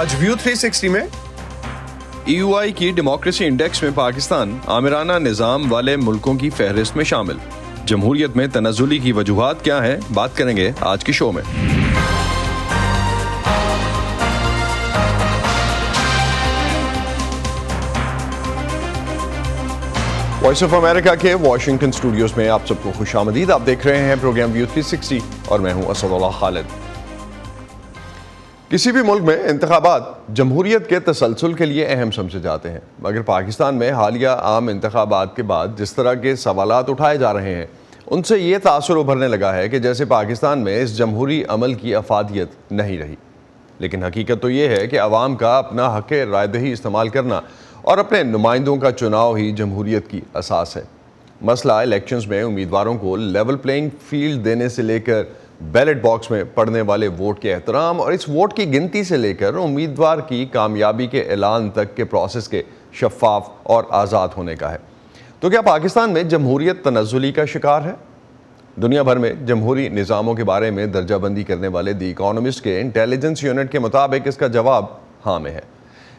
आज व्यू 360 में EUI की डेमोक्रेसी इंडेक्स में पाकिस्तान आमिराना निज़ाम वाले मुल्कों की फहरिस्त में शामिल। जमहूरियत में तनज़्ज़ुली की वजूहात क्या हैं, बात करेंगे आज की शो में। वॉइस ऑफ अमेरिका के वॉशिंगटन स्टूडियोज में आप सबको खुशामदीद। आप देख रहे हैं प्रोग्राम व्यू 360 और मैं हूं असदुल्लाह खालिद। किसी भी मुल्क में इंतखाबात जमहूरियत के तसलसल के लिए अहम समझे जाते हैं, मगर पाकिस्तान में हालिया आम इंतखाबात के बाद जिस तरह के सवालात उठाए जा रहे हैं उनसे ये तासुर उभरने लगा है कि जैसे पाकिस्तान में इस जमहूरी अमल की अफादियत नहीं रही। लेकिन हकीकत तो ये है कि अवाम का अपना हक़ रायदही इस्तेमाल करना और अपने नुमाइंदों का चुनाव ही जमहूरियत की असास है। मसला इलेक्शंस में उम्मीदवारों को लेवल प्लेइंग फील्ड देने से लेकर बैलेट बॉक्स में पड़ने वाले वोट के एहतराम और इस वोट की गिनती से लेकर उम्मीदवार की कामयाबी के ऐलान तक के प्रोसेस के शफाफ और आज़ाद होने का है। तो क्या पाकिस्तान में जमहूरियत तनज़्ज़ुली का शिकार है? दुनिया भर में जमहूरी निज़ामों के बारे में दर्जाबंदी करने वाले दी इकोनॉमिस्ट के इंटेलिजेंस यूनिट के मुताबिक इसका जवाब हाँ में है।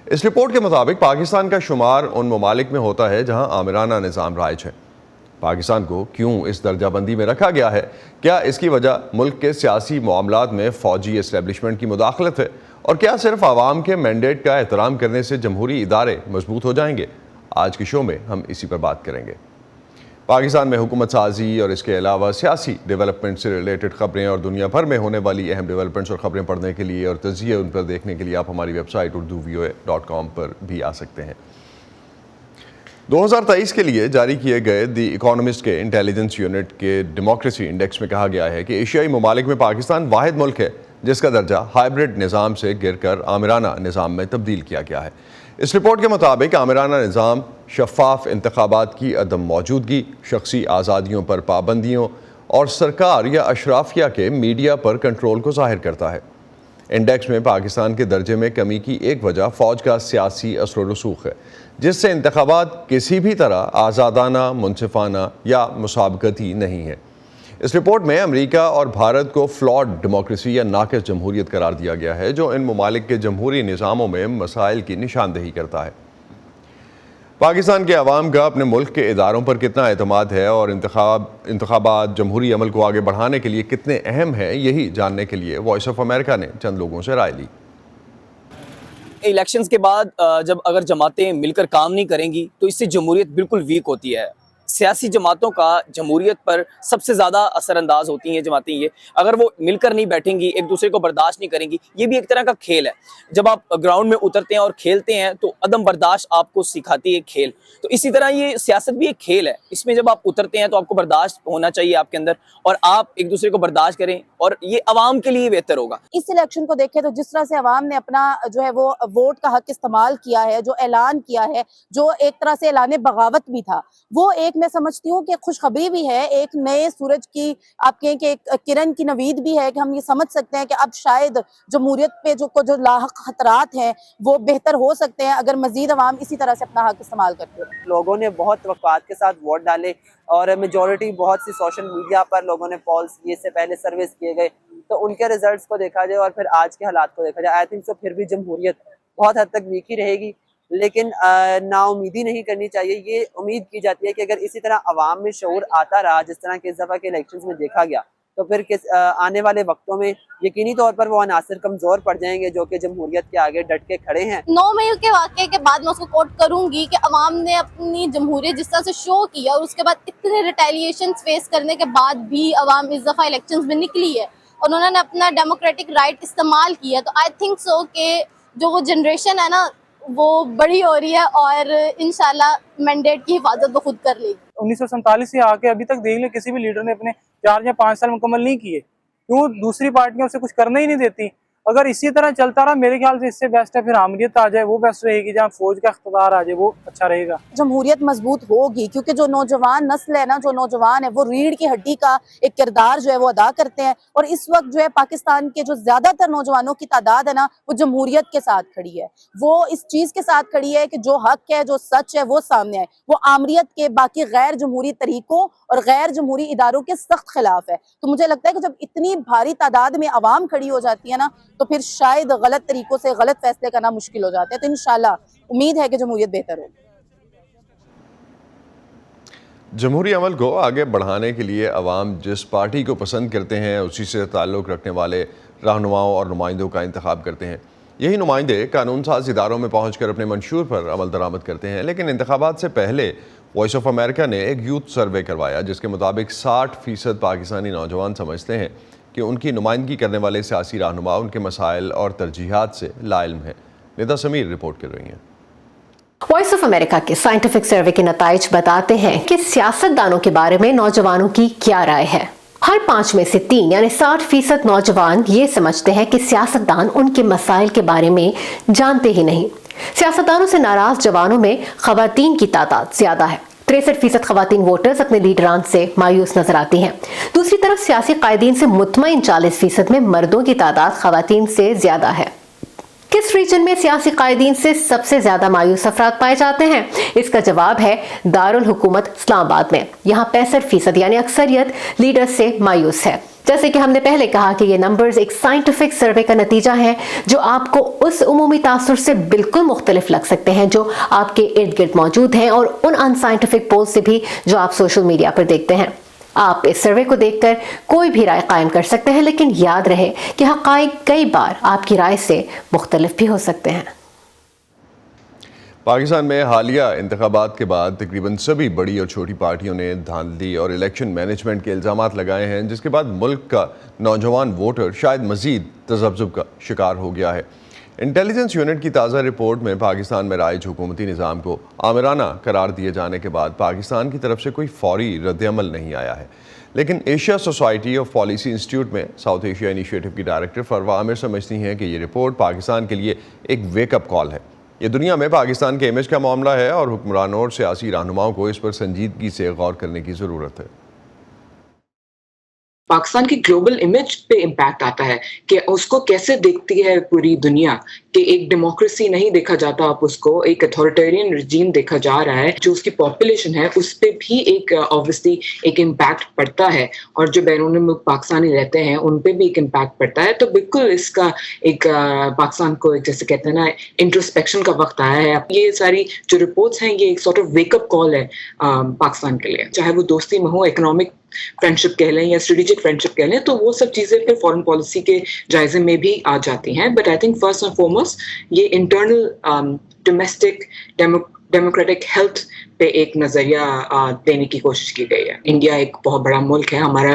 इस रिपोर्ट के मुताबिक पाकिस्तान का शुमार उन ममालिक में होता है जहां आमिराना निज़ाम राइज है। पाकिस्तान को क्यों इस दर्जाबंदी में रखा गया है? क्या इसकी वजह मुल्क के सियासी मामलात में फ़ौजी एस्टेब्लिशमेंट की मुदाखलत है? और क्या सिर्फ आवाम के मैंडेट का एहतराम करने से जमहूरी इदारे मजबूत हो जाएंगे? आज की शो में हम इसी पर बात करेंगे। पाकिस्तान में हुकूमत साजी और इसके अलावा सियासी डेवलपमेंट से रिलेटेड ख़बरें और दुनिया भर में होने वाली अहम डेवलपमेंट्स और ख़बरें पढ़ने के लिए और तज़किये उन पर देखने के लिए आप हमारी वेबसाइट urduvoa.com पर भी आ सकते हैं। 2023 के लिए जारी किए गए दी इकोनॉमिस्ट के इंटेलिजेंस यूनिट के डेमोक्रेसी इंडेक्स में कहा गया है कि एशियाई ममालिक में पाकिस्तान वाहिद मुल्क है जिसका दर्जा हाइब्रिड निज़ाम से गिरकर आमिराना निज़ाम में तब्दील किया गया है। इस रिपोर्ट के मुताबिक आमिराना निज़ाम शफाफ इंतखाबात की अदम मौजूदगी, शख्सी आज़ादियों पर पाबंदियों और सरकार या अशराफिया के मीडिया पर कंट्रोल को ज़ाहिर करता है। इंडेक्स में पाकिस्तान के दर्जे में कमी की एक वजह फ़ौज का सियासी असर व रसूख है, जिससे इंतखाबात किसी भी तरह आज़ादाना, मुनसिफाना या मुसाबकती नहीं है। इस रिपोर्ट में अमेरिका और भारत को फ्लॉड डेमोक्रेसी या नाक़िस जमहूरियत करार दिया गया है, जो इन ममालिक के जमहूरी निज़ामों में मसाइल की निशानदेही करता है। पाकिस्तान के अवाम का अपने मुल्क के इदारों पर कितना एतमाद है और इंतखाबात जमहूरी अमल को आगे बढ़ाने के लिए कितने अहम हैं, यही जानने के लिए वॉइस ऑफ अमेरिका ने चंद लोगों से राय ली। इलेक्शंस के बाद जब अगर जमातें मिलकर काम नहीं करेंगी तो इससे जमहूरियत बिल्कुल वीक होती है। सियासी जमातों का जमहूरियत पर सबसे ज़्यादा असरअंदाज होती हैं जमातें। ये अगर वो मिलकर नहीं बैठेंगी, एक दूसरे को बर्दाश्त नहीं करेंगी, ये भी एक तरह का खेल है। जब आप ग्राउंड में उतरते हैं और खेलते हैं तो अदम बर्दाश्त आपको सिखाती है खेल। तो इसी तरह ये सियासत भी एक खेल है। इसमें जब आप उतरते हैं तो आपको बर्दाश्त होना चाहिए आपके अंदर और आप एक दूसरे को बर्दाश्त करें और ये अवाम के लिए बेहतर होगा। इस इलेक्शन को देखें तो जिस तरह से अवाम ने अपना जो है वो वोट का हक इस्तेमाल किया है, जो ऐलान किया है, जो एक तरह से ऐलान बगावत भी था, वो एक मैं समझती हूँ कि खुशखबरी भी है, एक नए सूरज की आप कहें कि एक किरण की नवीद भी है कि हम ये समझ सकते हैं कि अब शायद जमहूरियत पे जो लाहक खतरात हैं वो बेहतर हो सकते हैं अगर मजीद अवाम इसी तरह से अपना हक इस्तेमाल करते हैं। लोगों ने बहुत तवक्कुआत के साथ वोट डाले और मेजॉरिटी बहुत सी सोशल मीडिया पर लोगों ने पॉल्स किए, से पहले सर्वेस किए गए, तो उनके रिजल्ट्स को देखा जाए और फिर आज के हालात को देखा जाए, आई थिंक सो फिर भी जमहूरियत बहुत हद तक वीक ही रहेगी। लेकिन नाउमीदी नहीं करनी चाहिए। ये उम्मीद की जाती है कि अगर इसी तरह अवाम में शऊर आता रहा जिस तरह के इस दफ़ा के इलेक्शंस में देखा गया, तो फिर आने वाले वक्तों में यकीनी तौर पर वो अनासर कमज़ोर पड़ जाएंगे जो कि जमहूरियत के आगे डट के खड़े हैं। 9 मई के वाक़े के बाद मैं उसको कोट करूंगी कि अवाम ने अपनी जमहूरियत जिस तरह से शो किया और उसके बाद इतने रिटेलिएशन फेस करने के बाद भी अवाम इस दफ़ा इलेक्शंस में निकली है और उन्होंने अपना डेमोक्रेटिक राइट इस्तेमाल किया। तो आई थिंक सो कि जो वो जनरेशन है ना वो बड़ी हो रही है और इंशाल्लाह मैंडेट की हिफाजत वो खुद कर लेगी। 1947 से आके अभी तक देख ले किसी भी लीडर ने अपने 4 या 5 साल मुकम्मल नहीं किए। क्यों? दूसरी पार्टियां उसे कुछ करना ही नहीं देती। अगर इसी तरह चलता रहा मेरे ख्याल से इससे बेस्ट है फिर आमरीत आ जाए, वो बेस्ट रहेगी, जहाँ फौज का इख्तिदार आ जाए वो अच्छा रहेगा। जमहूरियत मजबूत होगी क्योंकि जो नौजवान नस्ल है ना, जो नौजवान है वो रीढ़ की हड्डी का एक किरदार जो है वो अदा करते हैं और इस वक्त जो है पाकिस्तान के जो ज्यादातर नौजवानों की तादाद है ना वो जमहूरियत के साथ खड़ी है। वो इस चीज के साथ खड़ी है कि जो हक है, जो सच है वो सामने आए। वो आमरीत के बाकी गैर जमहूरी तरीकों और गैर जमहूरी इदारों के सख्त खिलाफ है। तो मुझे लगता है कि जब इतनी भारी तादाद में अवाम खड़ी हो जाती है ना تو پھر شاید غلط طریقوں سے غلط فیصلے کرنا مشکل ہو جاتا ہے. تو انشاءاللہ امید ہے کہ جمہوریت بہتر ہوگی. جمہوری عمل کو آگے بڑھانے کے لیے عوام جس پارٹی کو پسند کرتے ہیں اسی سے تعلق رکھنے والے رہنماؤں اور نمائندوں کا انتخاب کرتے ہیں. یہی نمائندے قانون ساز اداروں میں پہنچ کر اپنے منشور پر عمل درآمد کرتے ہیں. لیکن انتخابات سے پہلے وائس آف امریکہ نے ایک یوتھ سروے کروایا جس کے مطابق 60% پاکستانی نوجوان سمجھتے ہیں کہ ان کی نمائندگی کرنے والے سیاسی رہنما ان کے مسائل اور ترجیحات سے لا علم ہیں. ندا سمیر رپورٹ کر رہی ہیں. وائس آف امریکہ کے سائنٹیفک سروے کے نتائج بتاتے ہیں کہ سیاستدانوں کے بارے میں نوجوانوں کی کیا رائے ہے. ہر 5 میں سے 3 یعنی 60% نوجوان یہ سمجھتے ہیں کہ سیاستدان ان کے مسائل کے بارے میں جانتے ہی نہیں. سیاستدانوں سے ناراض جوانوں میں خواتین کی تعداد زیادہ ہے. 63% خواتین ووٹرز اپنے لیڈران سے مایوس نظر آتی ہیں. دوسری طرف سیاسی قائدین سے مطمئن 40% میں مردوں کی تعداد خواتین سے زیادہ ہے. کس ریجن میں سیاسی قائدین سے سب سے زیادہ مایوس افراد پائے جاتے ہیں؟ اس کا جواب ہے دارالحکومت اسلام آباد میں. یہاں 65% یعنی اکثریت لیڈر سے مایوس ہے. جیسے کہ ہم نے پہلے کہا کہ یہ نمبرز ایک سائنٹیفک سروے کا نتیجہ ہے جو آپ کو اس عمومی تاثر سے بالکل مختلف لگ سکتے ہیں جو آپ کے ارد گرد موجود ہیں اور ان ان سائنٹیفک پولز سے بھی جو آپ سوشل میڈیا پر دیکھتے ہیں. آپ اس سروے کو دیکھ کر کوئی بھی رائے قائم کر سکتے ہیں لیکن یاد رہے کہ حقائق کئی بار آپ کی رائے سے مختلف بھی ہو سکتے ہیں. پاکستان میں حالیہ انتخابات کے بعد تقریباً سبھی بڑی اور چھوٹی پارٹیوں نے دھاندلی اور الیکشن مینجمنٹ کے الزامات لگائے ہیں جس کے بعد ملک کا نوجوان ووٹر شاید مزید تذبذب کا شکار ہو گیا ہے. انٹیلیجنس یونٹ کی تازہ رپورٹ میں پاکستان میں رائج حکومتی نظام کو آمرانہ قرار دیے جانے کے بعد پاکستان کی طرف سے کوئی فوری رد عمل نہیں آیا ہے. لیکن Asia society of policy institute میں ساؤتھ ایشیا انیشیٹو کی ڈائریکٹر فروا عامر سمجھتی ہیں کہ یہ رپورٹ پاکستان کے لیے ایک ویک اپ کال ہے. یہ دنیا میں پاکستان کے امیج کا معاملہ ہے اور حکمرانوں اور سیاسی رہنماؤں کو اس پر سنجیدگی سے غور کرنے کی ضرورت ہے. پاکستان کی گلوبل امیج پہ امپیکٹ آتا ہے کہ اس کو کیسے دیکھتی ہے پوری دنیا کہ ایک ڈیموکریسی نہیں دیکھا جاتا, آپ اس کو ایک اتھارٹیرین رجیم دیکھا جا رہا ہے. جو اس کی پاپولیشن ہے اس پہ بھی ایک obviously ایک امپیکٹ پڑتا ہے اور جو بیرون ملک پاکستانی رہتے ہیں ان پہ بھی ایک امپیکٹ پڑتا ہے. تو بالکل اس کا ایک پاکستان کو ایک جیسے کہتے ہیں نا انٹروسپیکشن کا وقت آیا ہے. یہ ساری جو رپورٹس ہیں یہ ایک سارٹ آف ویک اپ کال ہے پاکستان کے لیے, چاہے وہ دوستی میں ہو, اکنامک فرینڈشپ کہہ لیں یا اسٹریٹجک فرینڈشپ کہہ لیں, تو وہ سب چیزیں پھر فارن پالیسی کے جائزے میں بھی آ جاتی ہیں. But I think first and foremost یہ انٹرنل ڈومیسٹک ڈیموکریٹک ہیلتھ پہ ایک نظریہ دینے کی کوشش کی گئی ہے. انڈیا ایک بہت بڑا ملک ہے, ہمارا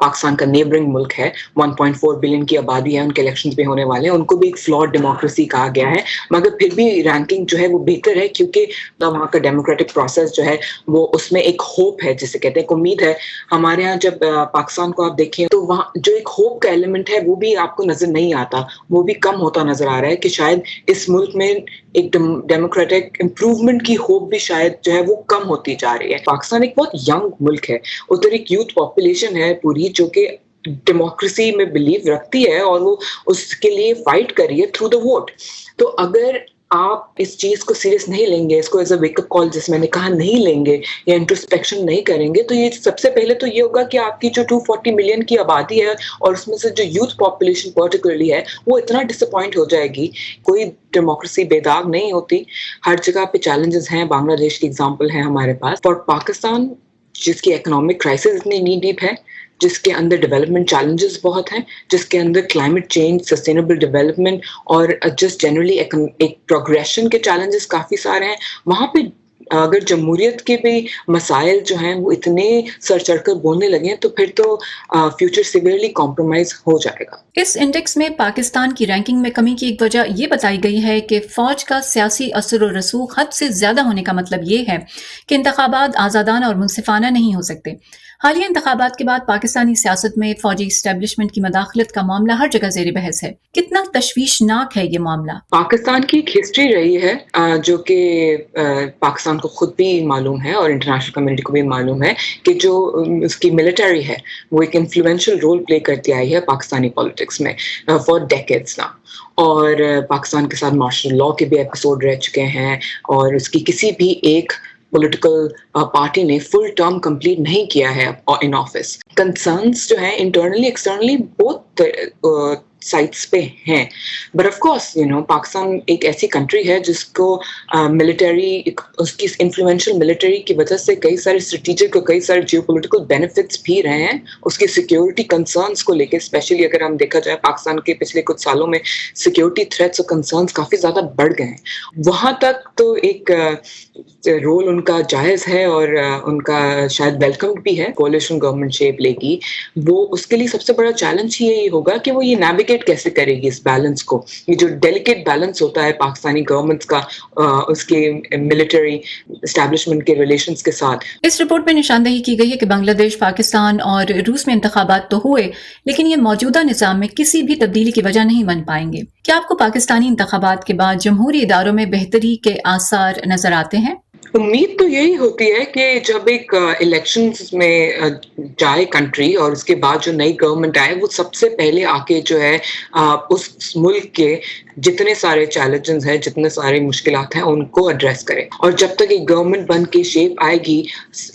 پاکستان کا نیبرنگ ملک ہے, 1.4 بلین کی آبادی ہے, ان کے الیکشنز بھی ہونے والے ہیں, ان کو بھی ایک فلاڈ ڈیموکریسی کہا گیا ہے. مگر پھر بھی رینکنگ جو ہے وہ بہتر ہے کیونکہ وہاں کا ڈیموکریٹک پروسیس جو ہے وہ اس میں ایک ہوپ ہے, جسے کہتے ہیں امید ہے. ہمارے یہاں جب پاکستان کو آپ دیکھیں تو وہاں جو ایک ہوپ کا ایلیمنٹ ہے وہ بھی آپ کو نظر نہیں آتا, وہ بھی کم ہوتا نظر آ رہا ہے کہ شاید اس ملک میں ایک ڈیموکریٹک امپروومنٹ کی ہوپ بھی شاید جو ہے وہ کم ہوتی جا رہی ہے. پاکستان ایک بہت ینگ ملک ہے, ادھر ایک یوتھ پاپولیشن ہے پوری جو کہ ڈیموکریسی میں بلیو رکھتی ہے اور وہ اس کے لیے فائٹ کر رہی ہے تھرو دا ووٹ. تو اگر آپ اس چیز کو سیریس نہیں لیں گے, اس کو ایز اے ویک اپ کال جس میں نے کہا نہیں لیں گے یا انٹروسپیکشن نہیں کریں گے, تو یہ سب سے پہلے تو یہ ہوگا کہ آپ کی جو 240 ملین کی آبادی ہے اور اس میں سے جو یوتھ پاپولیشن پرٹیکولرلی ہے وہ اتنا ڈس اپوائنٹ ہو جائے گی. کوئی ڈیموکریسی بے داغ نہیں ہوتی, ہر جگہ پہ چیلنجز ہیں. بنگلہ دیش کی ایگزامپل ہے ہمارے پاس. فار پاکستان جس کی اکنامک کرائسس اتنی نی ڈیپ ہے, جس کے اندر ڈیولپمنٹ چیلنجز بہت ہیں, جس کے اندر کلائمیٹ چینج, سسٹینیبل ڈیولپمنٹ اور جسٹ جنرلی ایک پروگریشن کے چیلنجز کافی سارے ہیں. وہاں پہ اگر جمہوریت کے بھی مسائل جو ہیں وہ اتنے سر چڑھ کر بولنے لگے ہیں تو پھر تو فیوچر سیویئرلی کمپرومائز ہو جائے گا. اس انڈیکس میں پاکستان کی رینکنگ میں کمی کی ایک وجہ یہ بتائی گئی ہے کہ فوج کا سیاسی اثر و رسوخ حد سے زیادہ ہونے کا مطلب یہ ہے کہ انتخابات آزادانہ اور منصفانہ نہیں ہو سکتے. حالیہ انتخابات کے بعد پاکستانی سیاست میں فوجی اسٹیبلشمنٹ کی مداخلت کا معاملہ ہر جگہ زیر بحث ہے. کتنا تشویشناک ہے یہ معاملہ؟ پاکستان کی ایک ہسٹری رہی ہے جو کہ پاکستان کو خود بھی معلوم ہے اور انٹرنیشنل کمیونٹی کو بھی معلوم ہے کہ جو اس کی ملٹری ہے وہ ایک انفلوئنشل رول پلے کرتی آئی ہے پاکستانی پالیٹکس میں فار ڈیکیڈز نا. اور پاکستان کے ساتھ مارشل لاء کے بھی ایپیسوڈ رہ چکے ہیں اور اس کی کسی بھی ایک پولیٹیکل پارٹی نے فل ٹرم کمپلیٹ نہیں کیا ہے ان آفس. کنسرنس جو ہیں انٹرنلی ایکسٹرنلی بہت साइट्स पे हैं. बट ऑफ कोर्स पाकिस्तान एक ऐसी कंट्री है जिसको मिलिट्री, उसकी इन्फ्लुएंशियल मिलिट्री की वजह से कई सारे स्ट्रेटेजिक और कई सारे जियोपॉलिटिकल बेनिफिट्स भी रहे हैं. उसकी सिक्योरिटी कंसर्न्स को लेके, स्पेशली अगर हम देखा जाए पाकिस्तान के पिछले कुछ सालों में सिक्योरिटी थ्रेट्स और कंसर्न्स काफ़ी ज़्यादा बढ़ गए हैं. वहाँ तक तो एक रोल उनका जायज़ है और उनका शायद वेलकम्ड भी है. कोalition गवर्नमेंट शेप लेगी, वो उसके लिए सबसे बड़ा चैलेंज ही यही होगा कि वो ये नेविगेट कैसे करेगी इस बैलेंस को. ये जो डेलिकेट बैलेंस होता है पाकिस्तानी गवर्नमेंट्स का उसके मिलिट्री एस्टैब्लिशमेंट के रिलेशंस के साथ. इस रिपोर्ट में निशानदेही की गई है कि बांग्लादेश, पाकिस्तान और रूस में इंतखाबात तो हुए, लेकिन ये मौजूदा निज़ाम में किसी भी तब्दीली की वजह नहीं बन पाएंगे. क्या आपको पाकिस्तानी इंतखाबात के बाद जमहूरी इदारों में बेहतरी के आसार नजर आते हैं? उम्मीद तो यही होती है कि जब एक इलेक्शंस में जाए कंट्री और उसके बाद जो नई गवर्नमेंट आए, वो सबसे पहले आके जो है उस मुल्क के जितने सारे चैलेंजेस हैं, जितने सारे मुश्किलात हैं, उनको एड्रेस करे. और जब तक एक गवर्नमेंट बन के शेप आएगी,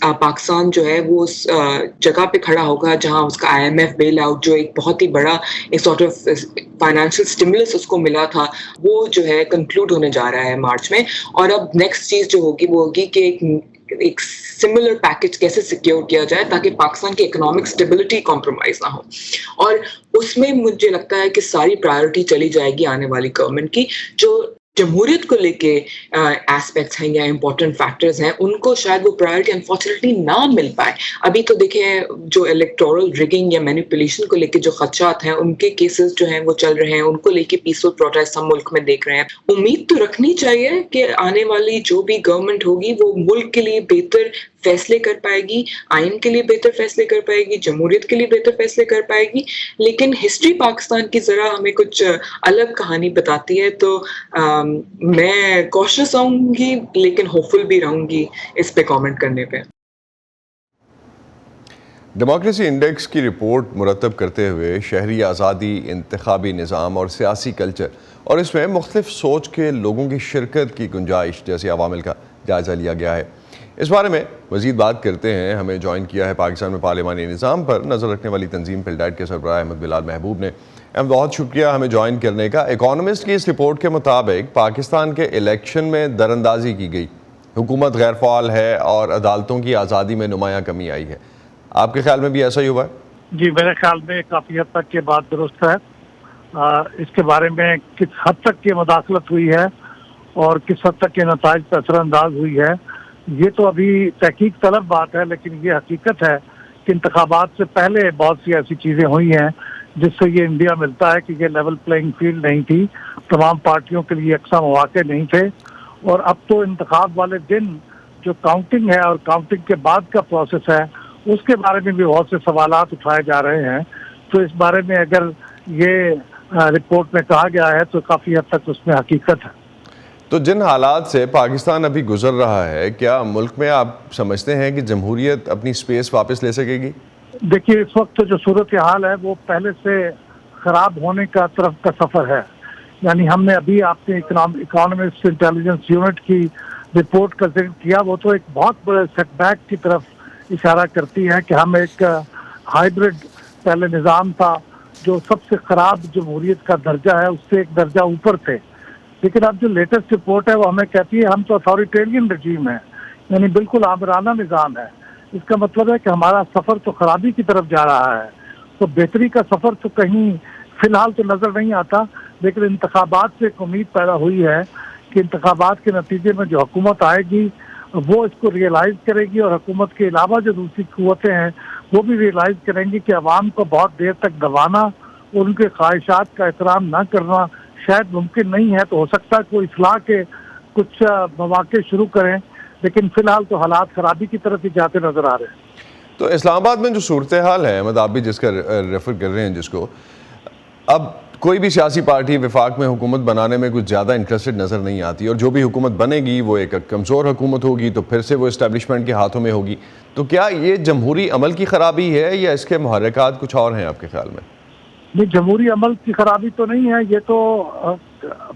पाकिस्तान जो है वो उस जगह पे खड़ा होगा जहां उसका IMF बेल आउट, जो एक बहुत ही बड़ा एक सॉर्ट ऑफ फाइनेंशियल स्टिमुलस उसको मिला था, वो जो है कंक्लूड होने जा रहा है मार्च में. और अब नेक्स्ट चीज जो होगी वो होगी कि एक सिमिलर पैकेज कैसे सिक्योर किया जाए ताकि पाकिस्तान की इकोनॉमिक स्टेबिलिटी कॉम्प्रोमाइज ना हो. और उसमें मुझे लगता है कि सारी प्रायोरिटी चली जाएगी आने वाली गवर्नमेंट की. जो जमहूरियत को लेके एस्पेक्ट्स हैं या इम्पोर्टेंट फैक्टर्स हैं, उनको शायद वो प्रायोरिटी अनफॉर्चुनेटली ना मिल पाए. अभी तो देखें जो इलेक्टोरल रिगिंग या मैनिपुलेशन को लेके जो खदशात हैं, उनके केसेस जो हैं वो चल रहे हैं, उनको लेके पीसफुल प्रोटेस्ट हम मुल्क में देख रहे हैं. उम्मीद तो रखनी चाहिए कि आने वाली जो भी गवर्नमेंट होगी वो मुल्क के लिए बेहतर फैसले कर पाएगी, आइन के लिए बेहतर फैसले कर पाएगी, जमहूरियत के लिए बेहतर फैसले कर पाएगी. लेकिन हिस्ट्री पाकिस्तान की ज़रा हमें कुछ अलग कहानी बताती है. तो मैं कॉशियस रहूँगी लेकिन होपफुल भी रहूँगी इस पे कमेंट करने पे. डेमोक्रेसी इंडेक्स की रिपोर्ट मुरतब करते हुए शहरी आज़ादी, इंतखाबी निज़ाम और सियासी कल्चर और इसमें मुख्तलिफ सोच के लोगों की शिरकत की गुंजाइश जैसे अवामिल का जायज़ा लिया गया है. इस बारे में मज़ीद बात करते हैं. हमें ज्वाइन किया है पाकिस्तान में पार्लिमानी निज़ाम पर नज़र रखने वाली तंजीम पिलडाइट के सरबराह अहमद बिलाल महबूब ने. बहुत शुक्रिया हमें ज्वाइन करने का. इकोनॉमिस्ट की इस रिपोर्ट के मुताबिक पाकिस्तान के इलेक्शन में दरअंदाजी की गई, हुकूमत गैर फ़ाल है और अदालतों की आज़ादी में नुमायाँ कमी आई है. आपके ख्याल में भी ऐसा ही हुआ है? जी, मेरे ख्याल में काफ़ी हद तक ये बात दुरुस्त है. इसके बारे में किस हद तक ये मुदाखलत हुई है और किस हद तक ये नताइज पर असरअंदाज हुई है, ये तो अभी तहकीक तलब बात है. लेकिन ये हकीकत है कि इंतखाबात से पहले बहुत सी ऐसी चीज़ें हुई हैं जिससे ये इंडिया मिलता है कि ये लेवल प्लेइंग फील्ड नहीं थी, तमाम पार्टियों के लिए यकसा मौके नहीं थे. और अब तो इंतखाब वाले दिन जो काउंटिंग है और काउंटिंग के बाद का प्रोसेस है, उसके बारे में भी बहुत से सवालात उठाए जा रहे हैं. तो इस बारे में अगर ये रिपोर्ट में कहा गया है तो काफ़ी हद तक उसमें हकीकत है. तो जिन हालात से पाकिस्तान अभी गुजर रहा है, क्या मुल्क में आप समझते हैं कि जमहूरियत अपनी स्पेस वापस ले सकेगी? देखिए, इस वक्त जो सूरत हाल है वो पहले से ख़राब होने का तरफ का सफ़र है. यानी हमने अभी आपने इकोनॉमिस्ट इंटेलिजेंस यूनिट की रिपोर्ट का जिक्र किया, वो तो एक बहुत बड़े सेटबैक की तरफ इशारा करती है कि हम एक हाइब्रिड पहले निज़ाम था जो सबसे ख़राब जमहूरियत का दर्जा है उससे एक दर्जा ऊपर थे. लेकिन अब जो लेटेस्ट रिपोर्ट है वो हमें कहती है हम तो अथॉरिटेरियन रजीम है, यानी बिल्कुल आमराना निज़ाम है. इसका मतलब है कि हमारा सफ़र तो खराबी की तरफ जा रहा है. तो बेहतरी का सफ़र तो कहीं फ़िलहाल तो नज़र नहीं आता. लेकिन इंतखाबात से एक उम्मीद पैदा हुई है कि इंतखाबात के नतीजे में जो हुकूमत आएगी वो इसको रियलाइज़ करेगी और हुकूमत के अलावा जो दूसरी क़ुव्वतें हैं वो भी रियलाइज़ करेंगी कि अवाम को बहुत देर तक दबाना और उनके ख्वाहिशात का एहतराम ना करना शायद मुमकिन नहीं है. तो हो सकता है कोई इस्लाह के कुछ मौक़े शुरू करें, लेकिन फ़िलहाल तो हालात ख़राबी की तरफ ही जाते नज़र आ रहे हैं. तो इस्लामाबाद में जो सूरत हाल है, अहमद, आप भी जिसका रेफ़र कर रहे हैं, जिसको अब कोई भी सियासी पार्टी वफाक में हुकूमत बनाने में कुछ ज़्यादा इंटरेस्टेड नज़र नहीं आती, और जो भी हुकूमत बनेगी वो एक कमज़ोर हुकूमत होगी, तो फिर से वो इस्टेब्लिशमेंट के हाथों में होगी. तो क्या ये जमहूरी अमल की ख़राबी है या इसके मुहर्रिकात कुछ और हैं आपके ख्याल में? नहीं, जमहूरी अमल की ख़राबी तो नहीं है, ये तो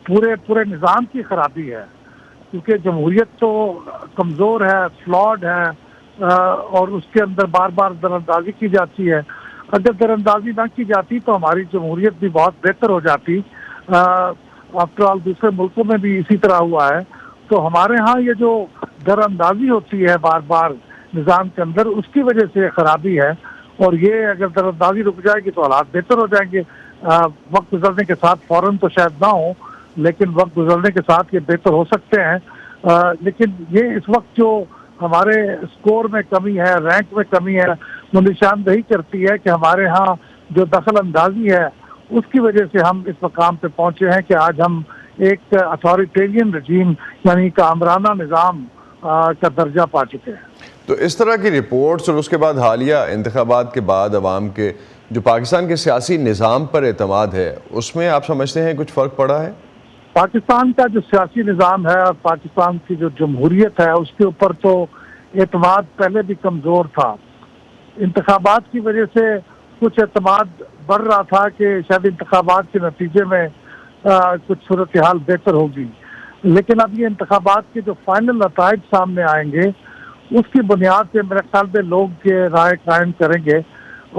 पूरे निज़ाम की ख़राबी है. क्योंकि जमहूरियत तो कमज़ोर है, फ्लॉड है और उसके अंदर बार बार दरअंदाजी की जाती है. अगर दरअंदाजी ना की जाती तो हमारी जमहूरियत भी बहुत बेहतर हो जाती। आफ्टर ऑल दूसरे मुल्कों में भी इसी तरह हुआ है। तो हमारे यहाँ ये जो दरअंदाजी होती है बार बार निज़ाम के अंदर, उसकी वजह से खराबी है। और ये अगर दरअंदाजी रुक जाएगी तो हालात बेहतर हो जाएंगे। वक्त गुजरने के साथ फौरन तो शायद ना हो, लेकिन वक्त गुजरने के साथ ये बेहतर हो सकते हैं। लेकिन ये इस वक्त जो हमारे स्कोर में कमी है, रैंक में कमी है, वो निशानदही करती है कि हमारे यहाँ जो दखल अंदाजी है उसकी वजह से हम इस मकाम पे पहुंचे हैं कि आज हम एक अथॉरिटेरियन रजीम यानी कामराना निज़ाम का दर्जा पा चुके हैं। तो इस तरह की रिपोर्ट्स और उसके बाद हालिया इंतखाबात के बाद अवाम के जो पाकिस्तान के सियासी निज़ाम पर एतमाद है, उसमें आप समझते हैं कुछ फ़र्क पड़ा है? पाकिस्तान का जो सियासी निज़ाम है और पाकिस्तान की जो जमहूरियत है उसके ऊपर तो एतमाद पहले भी कमज़ोर था। इंतखाबात की वजह से कुछ एतमाद बढ़ रहा था कि शायद इंतखाबात के नतीजे में कुछ सूरत हाल बेहतर होगी। लेकिन अब ये इंतखाबात के जो फाइनल नताइज सामने आएंगे उसकी बुनियाद पे मेरे ख्याल में लोग ये राय कायम करेंगे।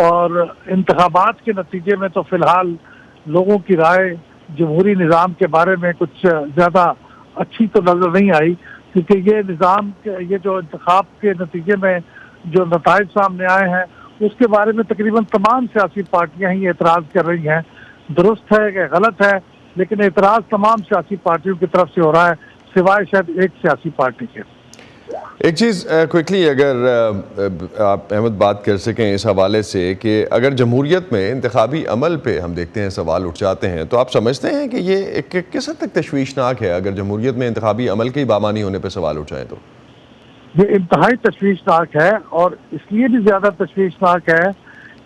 और इंतखाबात के नतीजे में तो फ़िलहाल लोगों की राय जमहूरी निज़ाम के बारे में कुछ ज़्यादा अच्छी तो नज़र नहीं आई, क्योंकि ये निज़ाम ये जो इंतखाब के नतीजे में जो नताइज सामने आए हैं उसके बारे में तकरीबन तमाम सियासी पार्टियां ही एतराज़ कर रही हैं। दुरुस्त है कि गलत है, लेकिन एतराज़ तमाम सियासी पार्टियों की तरफ से हो रहा है, सिवाय शायद एक सियासी पार्टी के। एक चीज़ क्विकली अगर आप अहमद बात कर सकें इस हवाले से कि अगर जमहूरियत में इंतखाबी अमल पे हम देखते हैं सवाल उठ जाते हैं, तो आप समझते हैं कि ये एक किस हद तक तशवीशनाक है अगर जमहूरियत में इंतखाबी अमल के ही बामानी होने पे सवाल उठ जाएँ? तो ये इंतहाई तशवीशनाक है, और इसलिए भी ज़्यादा तशवीशनाक है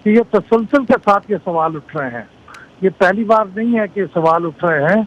कि ये तसलसल के साथ ये सवाल उठ रहे हैं। ये पहली बार नहीं है कि सवाल उठ रहे हैं।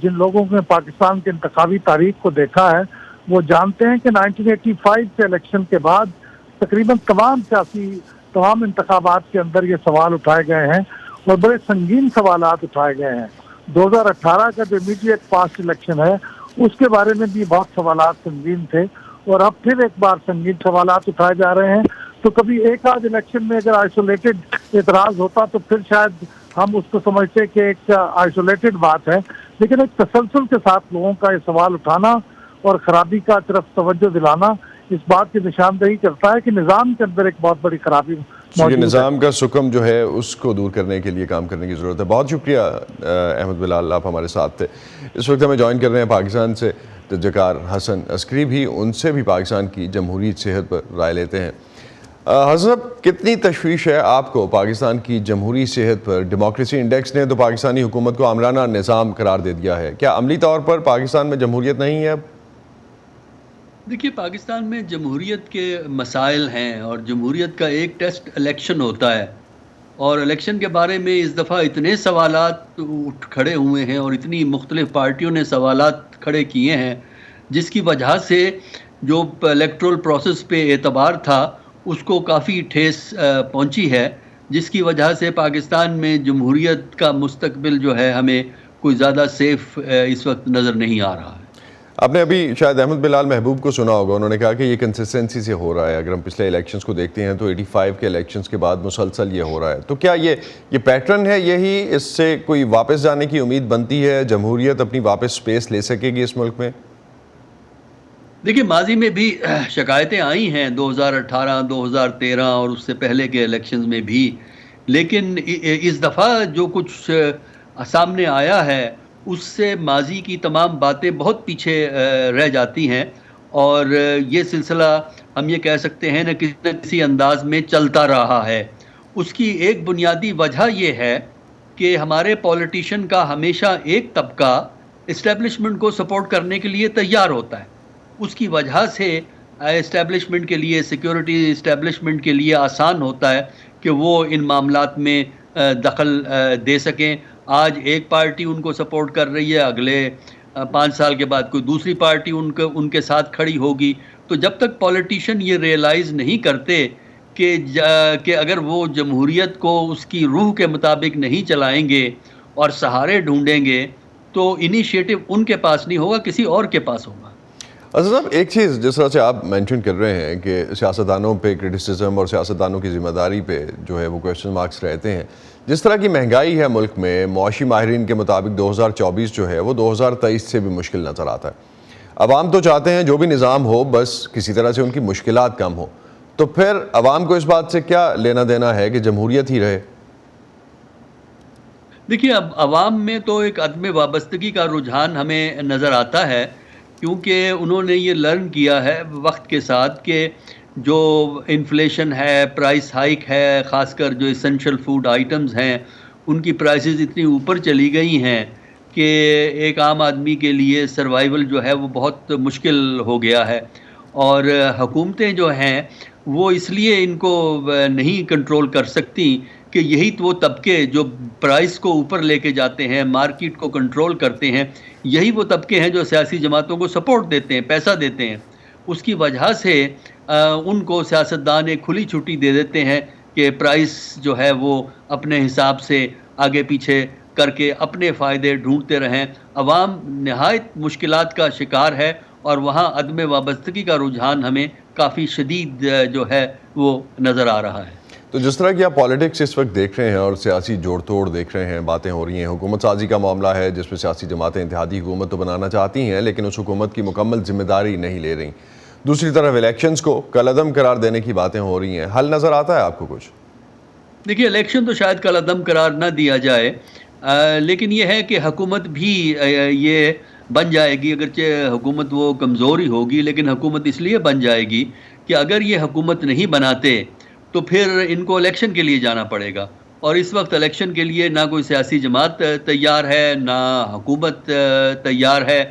जिन लोगों ने पाकिस्तान के इंतखाबी तारीख को देखा है वो जानते हैं कि 1985 के इलेक्शन के बाद तकरीबन तमाम इंतखाबात के अंदर ये सवाल उठाए गए हैं और बड़े संगीन सवालात उठाए गए हैं। 2018 का जो इमीडिएट पास्ट इलेक्शन है उसके बारे में भी बहुत सवालात संगीन थे, और अब फिर एक बार संगीन सवालात उठाए जा रहे हैं। तो कभी एक आध इलेक्शन में अगर आइसोलेटेड एतराज़ होता तो फिर शायद हम उसको समझते कि एक आइसोलेटेड बात है, लेकिन एक तसलसल के साथ लोगों का ये सवाल उठाना और खराबी का तरफ तवज्जो दिलाना इस बात की निशानदही करता है कि निज़ाम के अंदर एक बहुत बड़ी खराबी ये निज़ाम का सुकम जो है उसको दूर करने के लिए काम करने की ज़रूरत है। बहुत शुक्रिया अहमद बिलाल, आप हमारे साथ थे। इस वक्त हमें ज्वाइन कर रहे हैं पाकिस्तान से तजकार हसन अस्करी भी, उनसे भी पाकिस्तान की जमहूरी सेहत पर राय लेते हैं। हसन साहब, कितनी तशवीश है आपको पाकिस्तान की जमहूरी सेहत पर? डेमोक्रेसी इंडेक्स ने तो पाकिस्तानी हुकूमत को आमराना निज़ाम करार दे दिया है, क्या अमली तौर पर पाकिस्तान में जमहूरियत नहीं है अब? देखिए, पाकिस्तान में जमहूरियत के मसाइल हैं और जमहूरियत का एक टेस्ट इलेक्शन होता है, और इलेक्शन के बारे में इस दफ़ा इतने सवालात उठ खड़े हुए हैं और इतनी मुख्तलिफ पार्टियों ने सवालात खड़े किए हैं जिसकी वजह से जो इलेक्टोरल प्रोसेस पे एतबार था उसको काफ़ी ठेस पहुंची है, जिसकी वजह से पाकिस्तान में जमहूरियत का मुस्तकबिल जो है हमें कोई ज़्यादा सेफ इस वक्त नज़र नहीं आ रहा है। आपने अभी शायद अहमद बिलाल महबूब को सुना होगा, उन्होंने कहा कि ये कंसिस्टेंसी से हो रहा है। अगर हम पिछले इलेक्शंस को देखते हैं तो 85 के इलेक्शंस के बाद मुसलसल ये हो रहा है। तो क्या ये पैटर्न है, यही इससे कोई वापस जाने की उम्मीद बनती है? जमहूरियत अपनी वापस स्पेस ले सकेगी इस मुल्क में? देखिए, माजी में भी शिकायतें आई हैं 2018, 2013 और उससे पहले के इलेक्शंस में भी, लेकिन इस दफ़ा जो कुछ सामने आया है उससे माजी की तमाम बातें बहुत पीछे रह जाती हैं, और ये सिलसिला हम ये कह सकते हैं न किसी अंदाज में चलता रहा है। उसकी एक बुनियादी वजह ये है कि हमारे पॉलिटिशियन का हमेशा एक तबका इस्टेब्लिशमेंट को सपोर्ट करने के लिए तैयार होता है। उसकी वजह से इस्टेब्लिशमेंट के लिए, सिक्योरिटी इस्टेब्लिशमेंट के लिए आसान होता है कि वो इन मामलात में दखल दे सकें। आज एक पार्टी उनको सपोर्ट कर रही है, अगले 5 साल के बाद कोई दूसरी पार्टी उनके साथ खड़ी होगी। तो जब तक पॉलिटिशियन ये रियलाइज़ नहीं करते कि अगर वो जमहूरियत को उसकी रूह के मुताबिक नहीं चलाएंगे और सहारे ढूंढेंगे तो इनिशिएटिव उनके पास नहीं होगा, किसी और के पास होगा। اصل صاحب ایک چیز جس طرح سے آپ مینشن کر رہے ہیں کہ سیاستدانوں پہ کرٹیسزم اور سیاستدانوں کی ذمہ داری پہ جو ہے وہ کویشچن مارکس رہتے ہیں، جس طرح کی مہنگائی ہے ملک میں، معاشی ماہرین کے مطابق 2024 جو ہے وہ 2023 سے بھی مشکل نظر آتا ہے. عوام تو چاہتے ہیں جو بھی نظام ہو بس کسی طرح سے ان کی مشکلات کم ہو، تو پھر عوام کو اس بات سے کیا لینا دینا ہے کہ جمہوریت ہی رہے؟ دیکھیے اب عوام میں تو ایک عدم وابستگی کا رجحان ہمیں نظر آتا ہے، کیونکہ انہوں نے یہ لرن کیا ہے وقت کے ساتھ کہ جو انفلیشن ہے، پرائس ہائیک ہے، خاص کر جو اسینشل فوڈ آئٹمز ہیں ان کی پرائسز اتنی اوپر چلی گئی ہیں کہ ایک عام آدمی کے لیے سروائیول جو ہے وہ بہت مشکل ہو گیا ہے. اور حکومتیں جو ہیں وہ اس لیے ان کو نہیں کنٹرول کر سکتی کہ یہی تو وہ طبقے جو پرائس کو اوپر لے کے جاتے ہیں، مارکیٹ کو کنٹرول کرتے ہیں، یہی وہ طبقے ہیں جو سیاسی جماعتوں کو سپورٹ دیتے ہیں، پیسہ دیتے ہیں. اس کی وجہ سے ان کو سیاستدان ایک کھلی چھٹی دے دیتے ہیں کہ پرائس جو ہے وہ اپنے حساب سے آگے پیچھے کر کے اپنے فائدے ڈھونڈتے رہیں. عوام نہایت مشکلات کا شکار ہے اور وہاں عدم وابستگی کا رجحان ہمیں کافی شدید جو ہے وہ نظر آ رہا ہے. تو جس طرح کی آپ پالیٹکس اس وقت دیکھ رہے ہیں اور سیاسی جوڑ توڑ دیکھ رہے ہیں، باتیں ہو رہی ہیں، حکومت سازی کا معاملہ ہے جس میں سیاسی جماعتیں اتحادی حکومت تو بنانا چاہتی ہیں لیکن اس حکومت کی مکمل ذمہ داری نہیں لے رہی. دوسری طرف الیکشنز کو کالعدم قرار دینے کی باتیں ہو رہی ہیں، حل نظر آتا ہے آپ کو کچھ؟ دیکھیے الیکشن تو شاید کالعدم قرار نہ دیا جائے، لیکن یہ ہے کہ حکومت بھی یہ بن جائے گی، اگرچہ حکومت وہ کمزور ہی ہوگی لیکن حکومت اس لیے بن جائے گی کہ اگر یہ حکومت نہیں بناتے تو پھر ان کو الیکشن کے لیے جانا پڑے گا. اور اس وقت الیکشن کے لیے نہ کوئی سیاسی جماعت تیار ہے نہ حکومت تیار ہے.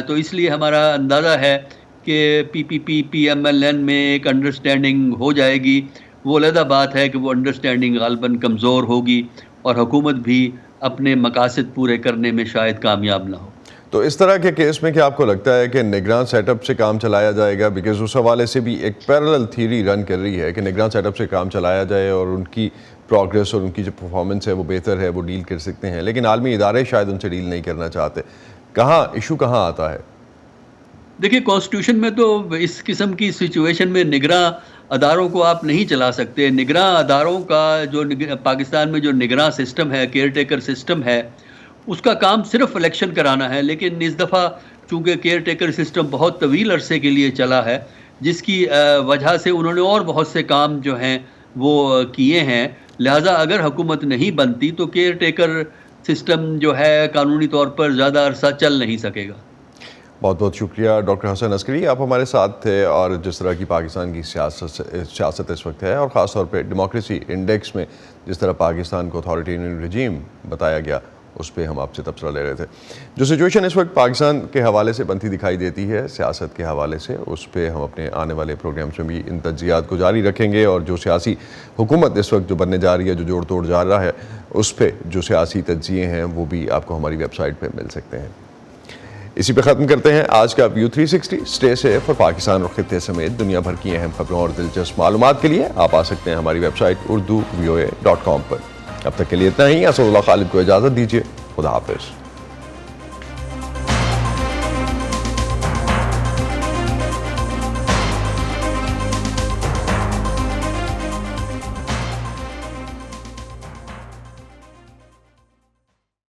تو اس لیے ہمارا اندازہ ہے کہ پی ایم ایل این میں ایک انڈرسٹینڈنگ ہو جائے گی. وہ علیحدہ بات ہے کہ وہ انڈرسٹینڈنگ غالباً کمزور ہوگی اور حکومت بھی اپنے مقاصد پورے کرنے میں شاید کامیاب نہ ہو. تو اس طرح کے کیس میں کیا آپ کو لگتا ہے کہ نگراں سیٹ اپ سے کام چلایا جائے گا؟ بیکاز اس حوالے سے بھی ایک پیرلل تھیوری رن کر رہی ہے کہ نگراں سیٹ اپ سے کام چلایا جائے اور ان کی پروگریس اور ان کی جو پرفارمنس ہے وہ بہتر ہے، وہ ڈیل کر سکتے ہیں، لیکن عالمی ادارے شاید ان سے ڈیل نہیں کرنا چاہتے. کہاں ایشو کہاں آتا ہے؟ دیکھیے کانسٹیٹیوشن میں تو اس قسم کی سچویشن میں نگراں اداروں کو آپ نہیں چلا سکتے. نگراں اداروں کا جو پاکستان میں جو نگراں سسٹم ہے، کیئر ٹیکر سسٹم ہے، اس کا کام صرف الیکشن کرانا ہے. لیکن اس دفعہ چونکہ کیئر ٹیکر سسٹم بہت طویل عرصے کے لیے چلا ہے، جس کی وجہ سے انہوں نے اور بہت سے کام جو ہیں وہ کیے ہیں. لہٰذا اگر حکومت نہیں بنتی تو کیئر ٹیکر سسٹم جو ہے قانونی طور پر زیادہ عرصہ چل نہیں سکے گا. بہت بہت شکریہ ڈاکٹر حسن عسکری، آپ ہمارے ساتھ تھے. اور جس طرح کی پاکستان کی سیاست اس وقت ہے اور خاص طور پہ ڈیموکریسی انڈیکس میں جس طرح پاکستان کو اتھارٹیرین رجیم بتایا گیا، اس پہ ہم آپ سے تبصرہ لے رہے تھے. جو سچویشن اس وقت پاکستان کے حوالے سے بنتی دکھائی دیتی ہے سیاست کے حوالے سے، اس پہ ہم اپنے آنے والے پروگرامس میں بھی ان تجزیات کو جاری رکھیں گے. اور جو سیاسی حکومت اس وقت جو بننے جا رہی ہے، جو جوڑ توڑ جا رہا ہے، اس پہ جو سیاسی تجزیے ہیں وہ بھی آپ کو ہماری ویب سائٹ پہ مل سکتے ہیں. اسی پہ ختم کرتے ہیں آج کا ویو 360. اسٹے سیف اور پاکستان اور خطے سمیت دنیا بھر کی اہم خبروں اور دلچسپ معلومات کے لیے آپ آ سکتے ہیں ہماری ویب سائٹ urduvoa.com پر. اب تک کے لیے اتنا ہی. اسد اللہ خالد کو اجازت دیجیے. خدا حافظ.